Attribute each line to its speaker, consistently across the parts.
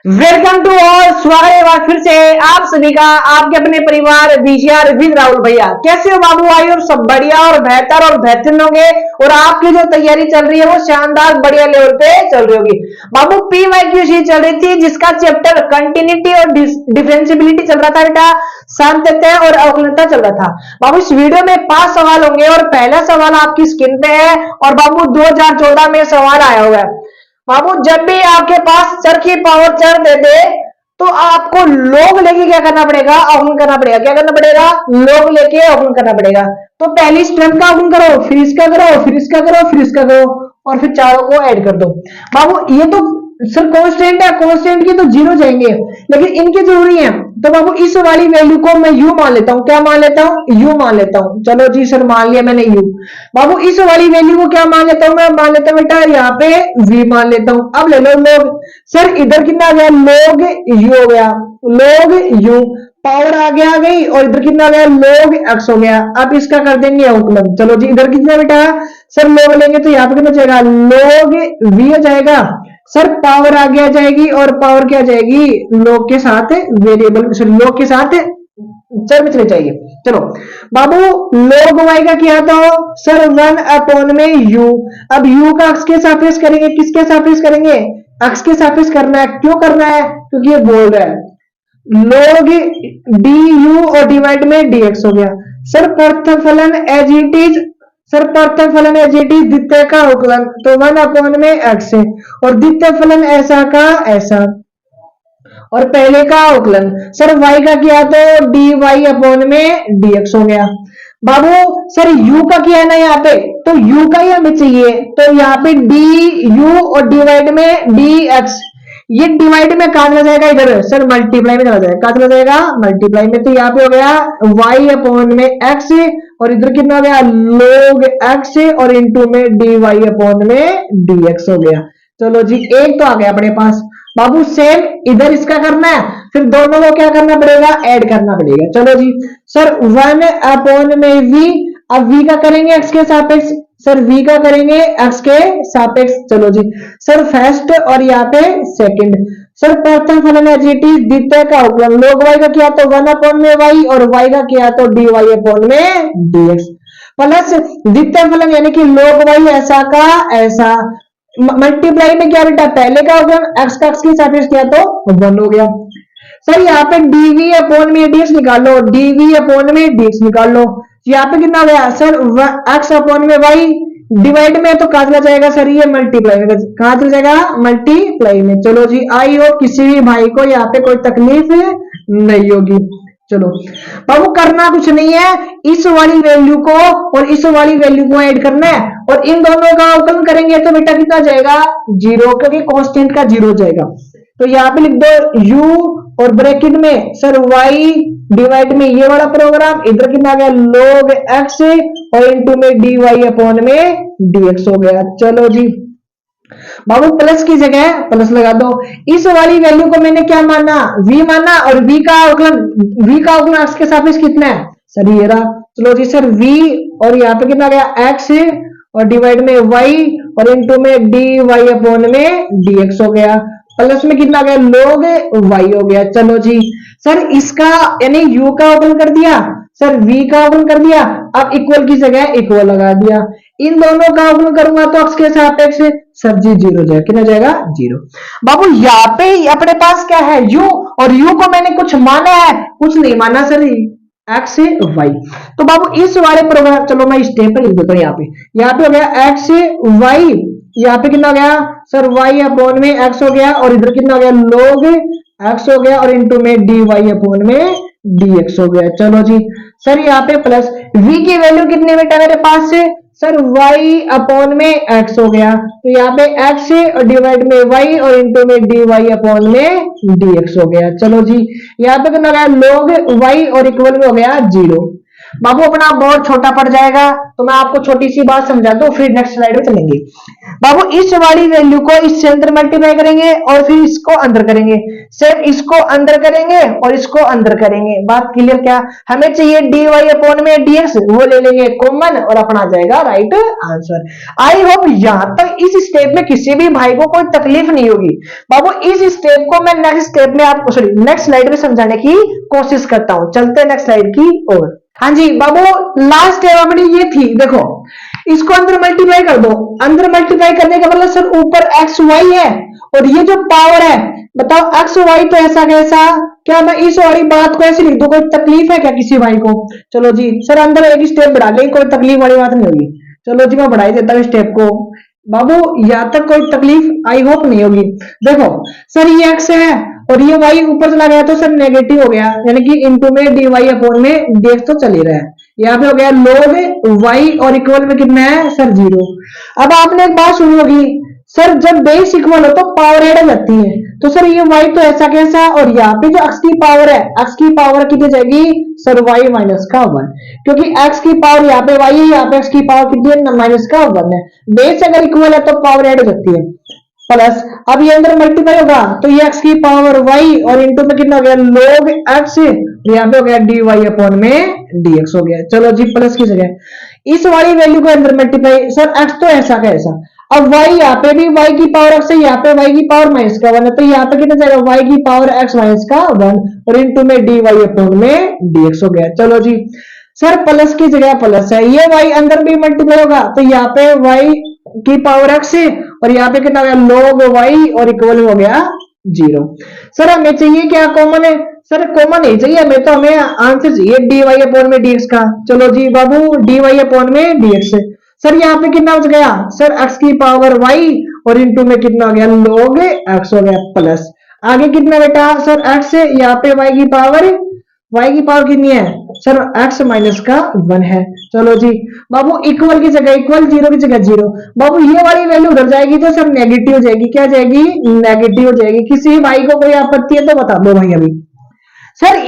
Speaker 1: Welcome to all. स्वागत है बार फिर से आप सभी का आपके अपने परिवार बीसीआर विद राहुल भैया। कैसे हो बाबू? आई और सब बढ़िया और बेहतर और बेहतरीन होंगे और आपकी जो तैयारी चल रही है वो शानदार बढ़िया लेवल पे चल रही होगी। बाबू पीवाईक्यू चल रही थी जिसका चैप्टर कंटिन्यूटी और डिफरेंशियबिलिटी चल रहा था बेटा। सातत्य और अवकलनता चल रहा था। बाबू इस वीडियो में 5 सवाल होंगे और पहला सवाल आपकी स्क्रीन पे है और बाबू 2014 में सवाल आया हुआ है। बाबू जब भी आपके पास चर की पावर चर दे दे तो आपको लोग लेके क्या करना पड़ेगा? अवगुण करना पड़ेगा। क्या करना पड़ेगा? लोग लेके अवगुण करना पड़ेगा। तो पहली स्ट्रेंथ का अवगुण करो, फिर इसका करो, फिर इसका करो, फिर इसका करो और फिर चारों को ऐड कर दो। बाबू ये तो सर कांस्टेंट है, कांस्टेंट की तो जीरो जाएंगे लेकिन इनकी जरूरी है। तो बाबू इस वाली वैल्यू को मैं यू मान लेता हूं। क्या मान लेता हूं? यू मान लेता हूं। चलो जी सर मान लिया मैंने यू। बाबू इस वाली वैल्यू को क्या मान लेता हूं? मैं मान लेता हूं बेटा यहाँ पे वी मान लेता हूं। अब ले लो लोग। सर इधर कितना आ गया? लोग यू हो गया, लोग यू पावर आगे आ गई और इधर कितना आ गया? लोग एक्स हो गया। अब इसका कर देंगे अवकलन। चलो जी इधर कितना बेटा? सर लोग लेंगे तो यहाँ पे कितना जाएगा? लोग वी हो जाएगा। सर पावर आगे आ जाएगी और पावर क्या जाएगी? लोग के साथ वेरिएबल, सॉरी लोग के साथ चर में चले जाइए। चलो बाबू लोग वाई का किया तो सर 1 में यू। अब यू का अक्स के सापेक्ष करेंगे। किसके सापेक्ष करेंगे? अक्स के सापेक्ष करना है। क्यों करना है? क्योंकि ये बोल रहा है लोग डी यू और डिवाइड में डीएक्स हो गया। सर प्रथम एज इट इज, सर प्रथम फलन एज इट इज द्वितीय का अवकलन तो 1 में एक्स है और द्वितीय फलन ऐसा का ऐसा और पहले का अवकलन सर y का किया तो डी वाई अपॉन में dx हो गया। बाबू सर u का किया है ना यहाँ पे, तो u का ही हमें चाहिए तो यहाँ पे डी यू और डिवाइड में dx। ये डिवाइड में कहा चला जाएगा? इधर सर मल्टीप्लाई में चला जाएगा। कहा चला जाएगा? मल्टीप्लाई में। तो यहाँ पे हो गया y अपॉन में x और इधर कितना हो गया? लोग x और इंटू में डी वाई अपॉन में dx हो गया। चलो जी एक तो आ गया अपने पास। बाबू सेम इधर इसका करना है, फिर दोनों को क्या करना पड़ेगा? ऐड करना पड़ेगा। चलो जी सर 1 में v। अब v का करेंगे x के सापेक्ष। सर v का करेंगे x के सापेक्ष। चलो जी सर फर्स्ट और यहाँ पे सेकंड। सर प्रथम फलन एज इट इज द्वितीय का अवकलन लोग y का किया तो 1 में y और y का किया तो dy अपॉन में dx प्लस द्वितीय फलन यानी कि लोग y ऐसा का ऐसा मल्टीप्लाई में क्या बेटा? पहले का अवकलन एक्स का एक्स के सापेक्ष किया तो 1 हो गया। सर यहाँ पे डीवी अपॉन में डीएक्स निकालो, डीवी अपॉन में डीएक्स निकाल लो। यहाँ पे कितना गया? सर एक्स अपॉन में वाई डिवाइड में तो कहा चला जाएगा? सर ये मल्टीप्लाई में। कहा चला जाएगा? मल्टीप्लाई में। चलो जी आई हो किसी भी भाई को यहाँ पे कोई तकलीफ नहीं होगी। चलो बाबू करना कुछ नहीं है, इस वाली वैल्यू को और इस वाली वैल्यू को ऐड करना है और इन दोनों का अवकलन करेंगे तो बेटा कितना जाएगा? 0, क्योंकि कांस्टेंट का 0 जाएगा। तो यहाँ पे लिख दो u और ब्रैकेट में सर y डिवाइड में ये वाला प्रोग्राम इधर कितना गया? लोग x और इंटू में dy अपॉन में dx हो गया। चलो जी बाबू प्लस की जगह प्लस लगा दो। इस वाली वैल्यू को मैंने क्या माना? v माना और v का अवकलन x के सापेक्ष कितना है? सर ये रहा। चलो जी सर v और यहाँ पे कितना गया? x और डिवाइड में y और इंटू में dy अपॉन में dx हो गया। प्लस में कितना गया? लोग y हो गया। चलो जी सर इसका यानी u का अवकलन कर दिया, सर v का अवकलन कर दिया। अब इक्वल की जगह इक्वल लगा दिया। इन दोनों का अवकलन करूंगा तो x के सापेक्ष सर जी 0 जाएगा। कितना जाएगा? 0। बाबू यहाँ पे अपने पास क्या है? u और u को मैंने कुछ माना है? कुछ नहीं माना सर, x y। तो बाबू इस वाले प्रोग्राम, चलो मैं स्टेप पे लिख देता हूँ। यहाँ पे हो गया x y, यहाँ पे कितना हो गया? सर y अपॉन में x हो गया और इधर कितना हो गया? लोग x हो गया और इंटू में dy अपॉन में dx हो गया। चलो जी सर यहाँ पे प्लस v की वैल्यू कितनी बेटा मेरे पास से? सर y अपॉन में x हो गया तो यहाँ पे x और डिवाइड में y और इंटू में dy अपॉन में dx हो गया। चलो जी यहाँ पे कितना गया? लोग y और इक्वल में हो गया 0। बाबू अपना बहुत छोटा पड़ जाएगा, तो मैं आपको छोटी सी बात समझा दूं, फिर नेक्स्ट स्लाइड में चलेंगे। बाबू इस वाली वैल्यू को इससे अंदर मल्टीप्लाई करेंगे और फिर इसको अंदर करेंगे, सेम इसको अंदर करेंगे और इसको अंदर करेंगे। बात क्लियर? क्या हमें चाहिए dy अपॉन में dx, वो ले लेंगे कॉमन और अपना आ जाएगा राइट आंसर। आई होप यहां तक इस स्टेप में किसी भी भाई को कोई तकलीफ नहीं होगी। बाबू इस स्टेप को मैं नेक्स्ट स्टेप में आपको सॉरी नेक्स्ट स्लाइड में समझाने की कोशिश करता हूं। चलते हैं नेक्स्ट स्लाइड की ओर। हाँ जी बाबू, लास्ट स्टेप अपनी ये थी, देखो इसको अंदर मल्टीप्लाई कर दो। अंदर मल्टीप्लाई करने का मतलब सर ऊपर एक्स वाई है और ये जो पावर है, बताओ एक्स वाई तो ऐसा कैसा, क्या मैं इस वाली बात को ऐसे लिख दूं? कोई तकलीफ है क्या किसी भाई को? चलो जी सर अंदर एक स्टेप बढ़ा लेंगे, कोई तकलीफ वाली बात नहीं होगी। चलो जी मैं बढ़ा ही देता हूँ स्टेप को। बाबू यहां तक कोई तकलीफ आई होप नहीं होगी। देखो सर ये एक्स है और ये वाई ऊपर चला गया तो सर नेगेटिव हो गया, यानी कि इनटू में डी वाई अपॉन में डीएक्स तो चल ही रहा है। यहाँ पे हो गया log वाई और इक्वल में कितना है सर 0। अब आपने एक बात सुनी होगी, सर जब बेस इक्वल हो तो पावर ऐड हो जाती है, तो सर ये y तो ऐसा कैसा, और यहाँ पे जो x की पावर है, x की पावर कितनी जाएगी सर y माइनस का 1, क्योंकि x की पावर यहाँ पे y है, यहाँ पे x की पावर कितनी है माइनस का 1 है। बेस अगर इक्वल है तो पावर ऐड हो जाती है प्लस, अब ये अंदर मल्टीप्लाई होगा तो ये x की पावर y और इनटू में कितना हो गया log x, यहाँ पे हो गया dy अपॉन में dx हो गया। चलो जी प्लस की जगह इस वाली वैल्यू को अंदर मल्टीप्लाई, सर x तो ऐसा का ऐसा, अब y यहाँ पे भी y की पावर x है, यहाँ पे y की पावर माइनस का 1 है, तो यहाँ पे कितना जाएगा y की पावर x माइनस का 1 और इनटू में dy अपॉन में dx हो गया। चलो जी सर प्लस की जगह प्लस है, ये y अंदर भी मल्टीप्लाई होगा तो यहाँ पे y की पावर x है और यहाँ पे कितना हो गया log y और इक्वल हो गया 0। सर हमें चाहिए क्या कॉमन है, सर कॉमन नहीं चाहिए हमें, तो हमें आंसर चाहिए dy अपॉन में dx का। चलो जी बाबू dy अपॉन में dx, सर यहाँ पे कितना हो गया सर x की पावर y और इनटू में कितना हो गया log x हो गया प्लस, आगे कितना बेटा सर x है, यहाँ पे y की पावर कितनी है सर x माइनस का 1 है। चलो जी बाबू इक्वल की जगह इक्वल, जीरो की जगह 0। बाबू ये वाली वैल्यू उधर जाएगी तो सर नेगेटिव हो जाएगी, क्या जाएगी नेगेटिव हो जाएगी। किसी भाई को कोई आपत्ति है तो बता दो भाई अभी। सर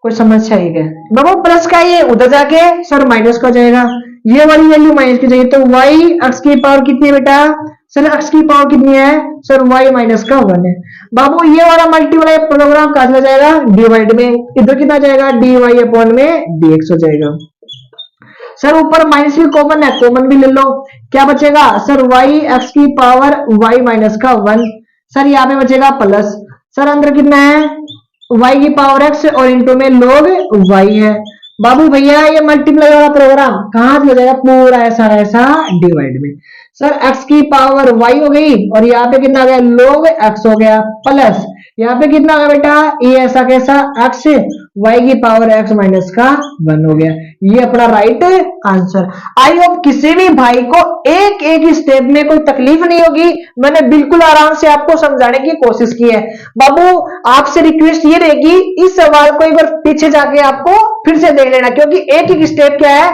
Speaker 1: कोई समस्या है क्या बाबू? प्लस का ये उधर जाके सर माइनस का जाएगा, ये वाली वैल्यू माइनस की जाएगी, तो y x की पावर कितनी है बेटा सर x की पावर कितनी है सर y माइनस का 1 है। बाबू ये वाला मल्टीप्लाई प्रोग्राम कहा जाएगा डिवाइड में, इधर कितना जाएगा dy अपॉन में dx हो जाएगा। सर ऊपर माइनस भी कॉमन है, कॉमन भी ले लो, क्या बचेगा सर y x की पावर y माइनस का 1, सर यहाँ पे बचेगा प्लस, सर अंदर कितना है y की पावर x और इनटू में log y है। बाबू भैया ये मल्टीप्लाई वाला प्रोग्राम कहां से हो जाएगा, पूरा ऐसा ऐसा डिवाइड में, सर x की पावर y हो गई और यहाँ पे कितना आ गया log x हो गया प्लस, यहाँ पे कितना होगा बेटा ये ऐसा कैसा x y की पावर x माइनस का 1 हो गया। ये अपना राइट आंसर। आई होप किसी भी भाई को एक एक स्टेप में कोई तकलीफ नहीं होगी, मैंने बिल्कुल आराम से आपको समझाने की कोशिश की है। बाबू आपसे रिक्वेस्ट ये रहेगी इस सवाल को एक बार पीछे जाके आपको फिर से देख लेना, क्योंकि एक एक स्टेप क्या है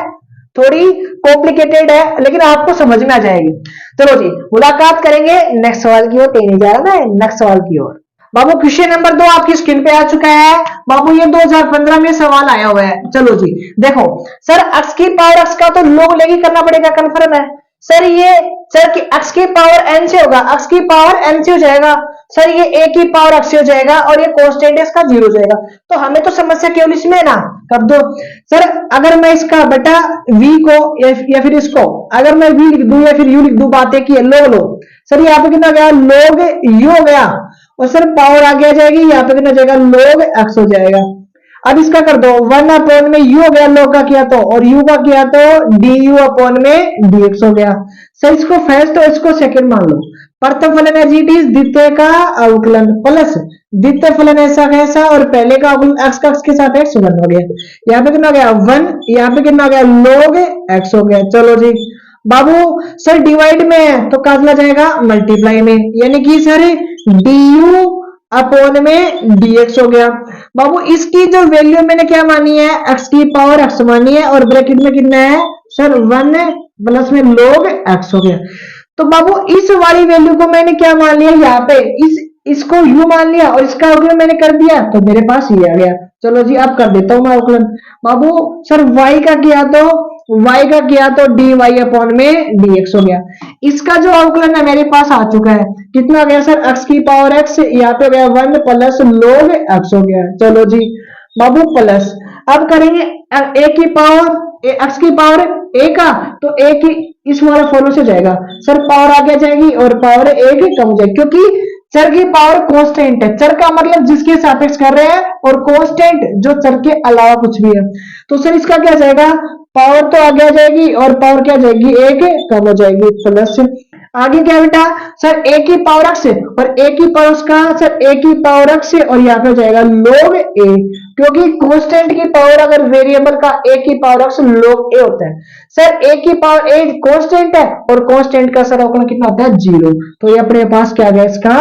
Speaker 1: थोड़ी कॉम्प्लिकेटेड है लेकिन आपको समझ में आ जाएगी। चलो जी मुलाकात करेंगे नेक्स्ट सवाल की ओर, कहीं नहीं जा रहा ना नेक्स्ट सवाल की ओर। बाबू क्वेश्चन नंबर 2 आपकी स्क्रीन पे आ चुका है। बाबू ये 2015 में सवाल आया हुआ है। चलो जी देखो सर x की पावर x का तो log लेके करना पड़ेगा, कंफर्म है सर। ये सर कि x की पावर n से होगा, x की पावर n से हो जाएगा सर, ये a की पावर x से हो जाएगा और ये कांस्टेंट इसका 0 हो जाएगा। तो हमें तो समस्या केवल इसमें ना कर दो सर, अगर मैं इसका बेटा v को या फिर इसको अगर मैं v लिख दूं या फिर u लिख दूं, बातें की log लो सर, यहाँ पे कितना गया log u हो गया और सर पावर आगे आ जाएगी, यहाँ पे कितना जाएगा log x हो जाएगा। अब इसका कर दो 1 अपॉन में u हो गया log का किया तो, और u का किया तो du अपॉन में dx हो गया। सर इसको फर्स्ट और इसको सेकंड मान लो। प्रथम फलन एज इट इज, द्वितीय का अवकलन प्लस द्वितीय फलन ऐसा कैसा और पहले का अवकलन x का x के सापेक्ष 1 हो गया। यहाँ पे कितना हो गया 1, यहाँ पे कितना हो गया log x हो गया। चलो जी बाबू सर डिवाइड में है तो काटना जाएगा मल्टीप्लाई में, यानी कि सर du अपॉन में dx हो गया। बाबू इसकी जो वैल्यू मैंने क्या मानी है x की पावर x मानी है और ब्रैकेट में कितना है सर 1 प्लस में log x हो गया। तो बाबू इस वाली वैल्यू को मैंने क्या मान लिया, यहाँ पे इसको यू मान लिया और इसका अवकलन मैंने कर दिया तो मेरे पास ये आ गया। चलो जी अब कर देता हूं मैं अवकलन। बाबू सर y का किया तो dy अपॉन में dx हो गया। इसका जो अवकलन है मेरे पास आ चुका है, कितना आ गया सर x की पावर x, यहाँ पे हो गया 1 प्लस log x हो गया। चलो जी बाबू प्लस, अब करेंगे a की पावर x की पावर a का, तो a की इस वाला फॉर्मूले से जाएगा सर, पावर आगे जाएगी और पावर एक कम हो जाएगी, क्योंकि चर की पावर कांस्टेंट है। चर का मतलब जिसके सापेक्ष कर रहे हैं और कांस्टेंट जो चर के अलावा कुछ भी है। तो सर इसका क्या जाएगा, पावर तो आगे आ जाएगी और पावर क्या जाएगी, एक कम हो जाएगी प्लस। आगे क्या बेटा सर a की पावर x और a की पावर उसका सर a की पावर x और यहाँ पे हो जाएगा log a, क्योंकि कांस्टेंट की पावर अगर वेरिएबल का a की पावर x log a होता है। सर a की पावर a कांस्टेंट है और कांस्टेंट का सर अवकलन कितना होता है, 0। तो ये अपने पास क्या गया इसका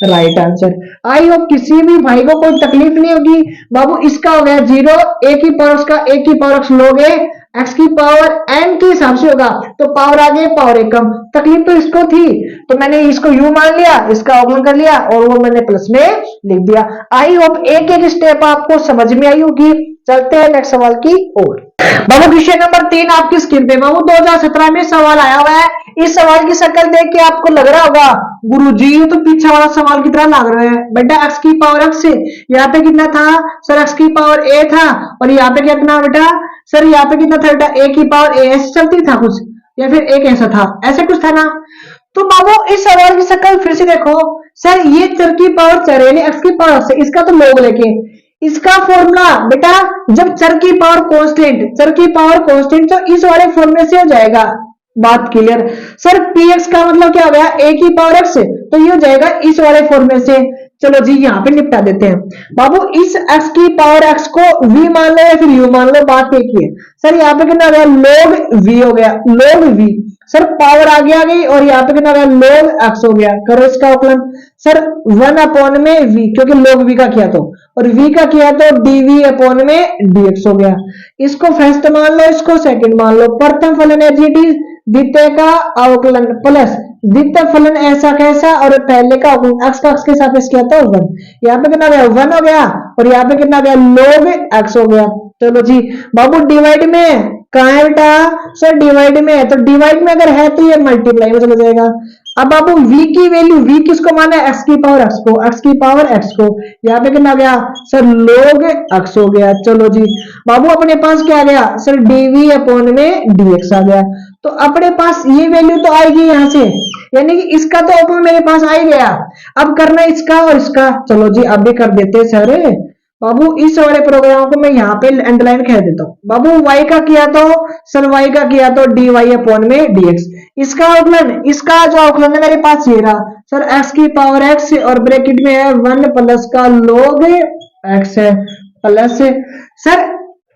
Speaker 1: राइट आंसर। आई होप किसी भी भाई को कोई तकलीफ नहीं होगी। बाबू इसका हो गया 0, a की पावर उसका a की power x log a, x की पावर n के हिसाब से होगा तो पावर आगे पावर एक कम, तकलीफ तो इसको थी तो मैंने इसको u मान लिया, इसका अवकलन कर लिया और वो मैंने प्लस में लिख दिया। आई होप एक एक स्टेप आपको समझ में आई होगी। चलते हैं नेक्स्ट सवाल की ओर। बाबू क्वेश्चन नंबर 3 आपकी स्क्रीन पे बाबू 2017 में सवाल आया हुआ है। इस सवाल की शक्ल देख के आपको लग रहा होगा गुरुजी ये तो पीछे वाला सवाल की तरह लग रहा है। बेटा x की पावर x, यहाँ पे कितना था सर, x की पावर a था और यहाँ पे कितना बेटा सर, यहाँ पे कितना था बेटा, a की पावर a, ऐसे चलती था कुछ या फिर एक ऐसा था, ऐसे कुछ था ना। तो बाबू इस सवाल की शक्ल फिर से देखो सर, ये चर की पावर चर यानी x की पावर x, इसका तो log लेके इसका फॉर्मूला बेटा जब चर की पावर कांस्टेंट तो इस वाले फॉर्मूले से हो जाएगा। बात क्लियर सर, px का मतलब क्या हो गया, a की पावर x, तो ये हो जाएगा इस वाले फॉर्मूले से। चलो जी यहाँ पे निपटा देते हैं। बाबू इस x की पावर x को v मान लो या फिर u मान लो, बात एक ही है। सर यहाँ पे कितना हो गया, log v हो गया, log v सर पावर आगे आ गई और यहाँ पे कितना हो गया, log x हो गया। करो इसका अवकलन सर 1 अपॉन में v, क्योंकि log v का किया तो, और v का किया तो dv अपॉन में dx हो गया। इसको फर्स्ट मान लो, इसको सेकंड मान लो। प्रथम फलन है जी द्वितीय का अवकलन प्लस द्वितीय फलन ऐसा कैसा और पहले का x का x के सापेक्ष किया था 1, यहाँ पे कितना गया 1 हो गया और यहाँ पे कितना गया log x हो गया। चलो जी बाबू डिवाइड में कहा है बेटा सर, डिवाइड में है तो डिवाइड में अगर है तो ये मल्टीप्लाई में चला जाएगा। अब बाबू v की वैल्यू, v किसको माना है, x की पावर x को, x की पावर x को, यहाँ पे कितना गया सर log x हो गया। चलो जी बाबू अपने पास क्या आ गया सर, dv अपॉन में dx आ गया। तो अपने पास ये वैल्यू तो आएगी यहाँ से, यानी कि इसका तो अपने मेरे पास आ ही गया। अब करना इसका और इसका, चलो जी अब भी कर देते हैं सर। बाबू इस वाले प्रोग्राम को मैं यहाँ पे अंडरलाइन कर देता हूँ। बाबू y का किया तो सर, y का किया तो dy अपॉन में dx, इसका अवकलन, इसका जो अवकलन है मेरे पास ये रहा सर, x की पावर x और ब्रैकेट में है 1 प्लस का log x है प्लस सर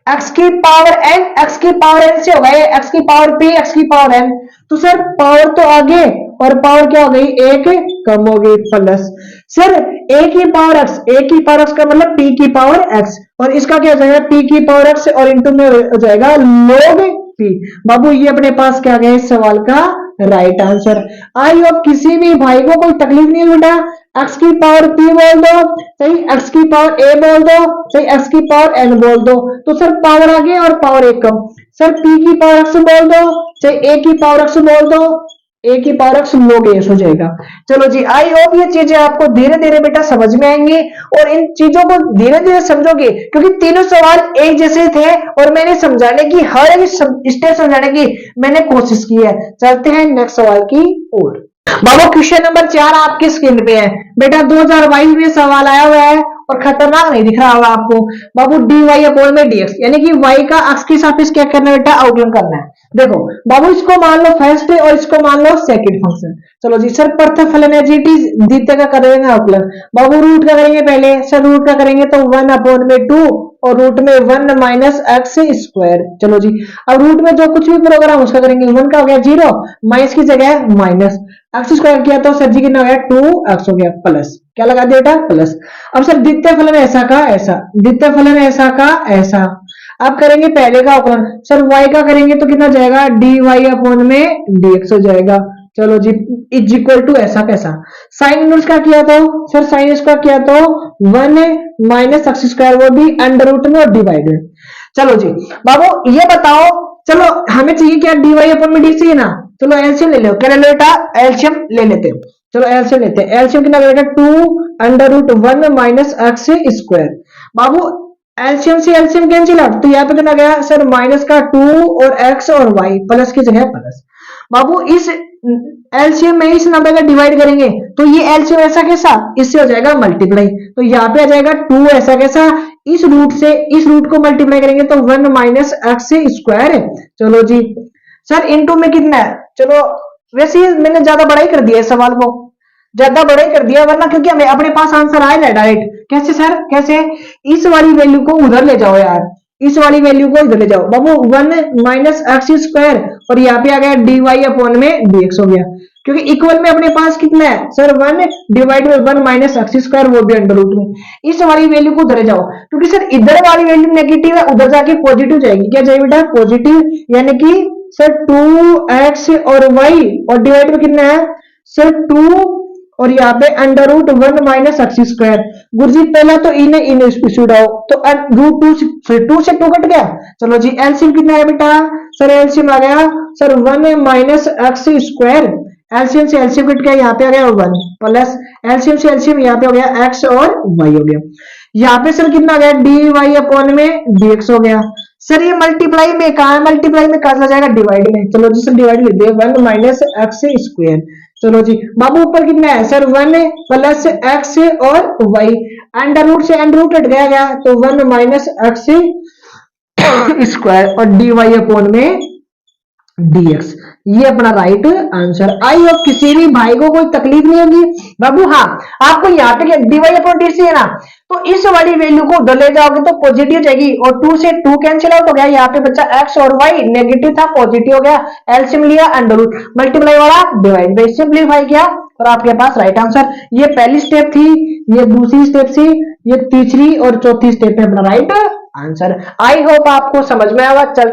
Speaker 1: x की पावर n, x की पावर n से हो गए x की पावर p, x की पावर n, तो सर पावर तो आगे और पावर क्या हो गई, एक कम हो गई प्लस सर a की पावर x, a की पावर x का मतलब p की पावर x और इसका क्या हो जाएगा p की पावर x और इंटू में हो जाएगा log p। बाबू ये अपने पास क्या गया इस सवाल का राइट आंसर। आई होप किसी भी भाई को कोई तकलीफ नहीं बेटा, x की पावर p बोल दो सही, x की पावर a बोल दो सही, x की पावर n बोल दो, तो सर पावर आगे और पावर एक कम, सर p की पावर x बोल दो चाहे a की पावर x बोल दो, a की पावर x log a हो जाएगा। चलो जी आई होप ये चीजें आपको धीरे धीरे बेटा समझ में आएंगी और इन चीजों को धीरे धीरे समझोगे, क्योंकि तीनों सवाल एक जैसे थे और मैंने समझाने की हर एक स्टेप समझाने की मैंने कोशिश की है। चलते हैं नेक्स्ट सवाल की ओर। बाबू क्वेश्चन नंबर 4 आपकी स्क्रीन पे है बेटा, 2022 में सवाल आया हुआ है और खतरनाक नहीं दिख रहा होगा आपको। बाबू dy अपॉन में dx, यानी कि y का x के सापेक्ष क्या करना है बेटा, अवकलन करना है। देखो बाबू इसको मान लो फर्स्ट और इसको मान लो सेकंड फंक्शन। चलो जी सर प्रथम फलन है जी द्वितीय का करेंगे अवकलन। बाबू रूट का करेंगे पहले सर, रूट का करेंगे तो 1 अपॉन में 2 और रूट में 1 माइनस एक्स स्क्वायर। चलो जी अब रूट में जो कुछ भी प्रोग्राम उसका करेंगे, 1 का हो गया 0, माइनस की जगह माइनस, एक्स स्क्वायर किया तो सर जी कितना हो गया 2x हो गया प्लस, क्या लगा दिया बेटा प्लस। अब सर द्वितीय फलन ऐसा का ऐसा, द्वितीय फलन ऐसा का ऐसा। अब करेंगे पहले का अवकलन, सर y का करेंगे तो कितना जाएगा dy अपॉन में dx हो जाएगा चलो जी, इज इक्वल टू ऐसा कैसा, साइन इनवर्स का किया तो सर, साइन इनवर्स का किया तो 1 माइनस एक्स स्क्वायर, वो भी अंडर रूट में और डिवाइडेड। चलो जी बाबू ये बताओ, चलो हमें चाहिए क्या, डीवाई अपन में डी चाहिए ना, चलो एलसीएम ले लो, क्या ले लो बेटा, एलसीएम ले लेते हैं। चलो एलसीएम लेते हैं, एलसीएम कितना बेटा, 2 under root 1 minus x square. बाबू एलसीएम से एलसीएम कैंसिल आउट, तो यहाँ पे कितना गया सर, माइनस का 2 और एक्स और वाई, प्लस की जगह प्लस। बाबू इस एलसीएम में इस नंबर का डिवाइड करेंगे तो ये एलसीएम ऐसा कैसा, इससे हो जाएगा मल्टीप्लाई, तो यहाँ पे आ जाएगा 2 ऐसा कैसा, इस रूट से इस रूट को मल्टीप्लाई करेंगे तो 1 माइनस एक्स स्क्वायर है। चलो जी सर इनटू में कितना है, चलो वैसे ही मैंने ज्यादा बड़ा ही कर दिया सवाल को, ज्यादा बड़ा ही कर दिया, वरना क्योंकि हमें अपने पास आंसर आया ना डायरेक्ट। कैसे सर, कैसे, इस वाली वैल्यू को उधर ले जाओ यार, इस वाली वैल्यू को इधर ले जाओ बाबू, 1 माइनस एक्स स्क्वायर और यहाँ पे आ गया डी वाई अपॉन में dx हो गया, क्योंकि इक्वल में अपने पास कितना है सर, 1 डिवाइड में 1 माइनस एक्स स्क्वायर, वो भी अंडर रूट में। इस वाली वैल्यू को उधर जाओ, क्योंकि सर इधर वाली वैल्यू नेगेटिव है, उधर जाके पॉजिटिव जाएगी, क्या जाएगी बेटा, पॉजिटिव, यानी कि सर 2x और y और डिवाइड में कितना है सर 2 और यहाँ पे under root 1 minus x square. गुरुजी पहला तो इन्हें इन स्पीड आओ, तो रूट 2 से 2 कट गया। चलो जी एलसीएम कितना है बेटा, सर एलसीएम आ गया sir 1 minus x square, LCM से एलसीएम कट गया, यहाँ पे आ गया 1 प्लस एलसीएम से एलसीएम यहाँ पे हो गया x और y हो गया, यहाँ पे सर कितना आ गया डी वाई अपॉन में dx हो गया। सर ये मल्टीप्लाई में कहा है, मल्टीप्लाई में कहा जाएगा डिवाइड में, चलो जी सर डिवाइड लिख दे 1 माइनस एक्स स्क्वायर। चलो जी बाबू ऊपर कितना है सर 1 प्लस एक्स और वाई, अंडर रूट से अंडर रूट हट गया तो 1 माइनस एक्स स्क्वायर और डी वाई अपॉन में dx, ये अपना राइट आंसर। आई होप किसी भी भाई को कोई तकलीफ नहीं होगी बाबू। हाँ आपको यहाँ पे डीवाई अपॉन डी है ना, तो इस वाली वैल्यू को उधर ले जाओगे तो पॉजिटिव जाएगी और 2 से 2 कैंसिल आउट हो गया, यहाँ पे बच्चा x और y, नेगेटिव था पॉजिटिव हो गया, एलसीएम लिया अंडर रूट, मल्टीप्लाई वाला डिवाइड बाई, सिंपलीफाई किया और आपके पास राइट आंसर। ये पहली स्टेप थी, ये दूसरी स्टेप थी, ये तीसरी और चौथी स्टेप है अपना राइट आंसर। आई होप आपको समझ में आया। चल